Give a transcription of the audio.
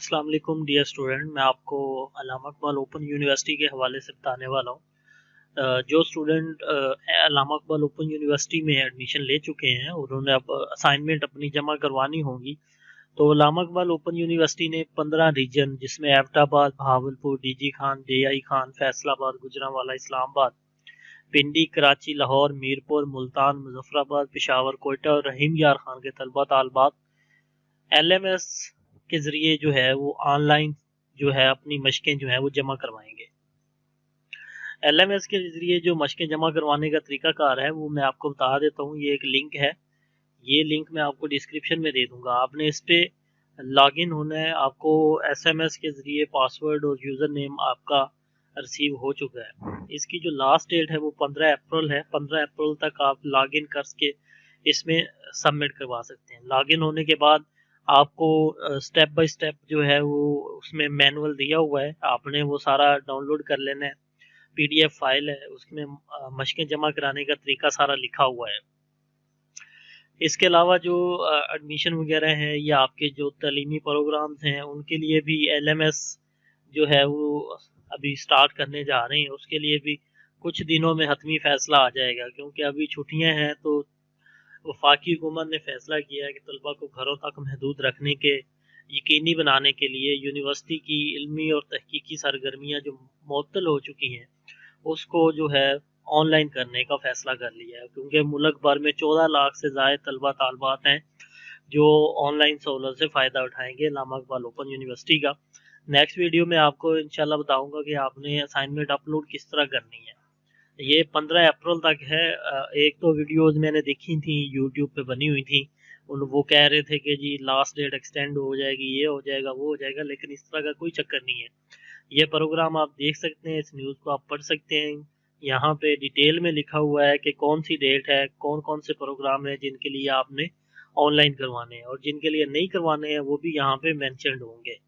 अस्सलाम वालेकुम dear student. मैं आपको अल्लामा इकबाल ओपन यूनिवर्सिटी के हवाले से बताने वाला हूँ। जो स्टूडेंट अल्लामा इकबाल ओपन यूनिवर्सिटी में एडमिशन ले चुके हैं और उन्होंने अब असाइनमेंट अपनी जमा करवानी होगी, तो अल्लामा इकबाल ओपन यूनिवर्सिटी ने 15 रीजन जिसमें एबटाबाद, बहावलपुर, डीजी खान, DI खान, फैसलाबाद, गुजरांवाला, इस्लामाबाद, पिंडी, कराची, लाहौर, मीरपुर, मुल्तान, मुजफ्फराबाद, पेशावर, कोयटा और रहीम यार खान के तलबा तालबात LMS के ज़रिए जो है वो ऑनलाइन जो है अपनी मशकें जो है वो जमा करवाएंगे। LMS के ज़रिए जो मशकें जमा करवाने का तरीकाकार है वो मैं आपको बता देता हूँ। ये एक लिंक है, ये लिंक मैं आपको डिस्क्रिप्शन में दे दूंगा। आपने इस पे लॉगिन होना है। आपको SMS के ज़रिए पासवर्ड और यूज़र नेम आपका रिसीव हो चुका है। इसकी जो लास्ट डेट है वो 15 अप्रैल है। 15 अप्रैल तक आप लॉगिन करके इसमें सबमिट करवा सकते हैं। लॉगिन होने के बाद आपको स्टेप बाय स्टेप जो है वो उसमें मैनुअल दिया हुआ है, आपने वो सारा डाउनलोड कर लेना है। PDF फाइल है, उसमें मशकें जमा कराने का तरीका सारा लिखा हुआ है। इसके अलावा जो एडमिशन वगैरह है या आपके जो तालीमी प्रोग्राम्स हैं उनके लिए भी LMS जो है वो अभी स्टार्ट करने जा रहे हैं। उसके लिए भी कुछ दिनों में हतमी फैसला आ जाएगा, क्योंकि अभी छुट्टियां हैं तो वफाकी हुकूमत ने फैसला किया है कि तलबा को घरों तक महदूद रखने के यकीनी बनाने के लिए यूनिवर्सिटी की इल्मी और तहकीकी सरगर्मियाँ जो मुअत्तल हो चुकी हैं उसको जो है ऑनलाइन करने का फैसला कर लिया है, क्योंकि मुल्क भर में 14 लाख से ज़ायद तलबा तालबात हैं जो ऑनलाइन सहूलत से फ़ायदा उठाएंगे अल्लामा इकबाल ओपन यूनिवर्सिटी का। नेक्स्ट वीडियो में आपको इंशाल्लाह बताऊंगा कि आपने असाइनमेंट अपलोड किस तरह करनी है। ये 15 अप्रैल तक है। एक तो वीडियोस मैंने देखी थी यूट्यूब पे बनी हुई थी, वो कह रहे थे कि जी लास्ट डेट एक्सटेंड हो जाएगी, ये हो जाएगा, वो हो जाएगा, लेकिन इस तरह का कोई चक्कर नहीं है। ये प्रोग्राम आप देख सकते हैं, इस न्यूज़ को आप पढ़ सकते हैं। यहाँ पे डिटेल में लिखा हुआ है कि कौन सी डेट है, कौन कौन से प्रोग्राम है जिनके लिए आपने ऑनलाइन करवाने हैं और जिनके लिए नहीं करवाने हैं वो भी यहाँ पे मैंशनड होंगे।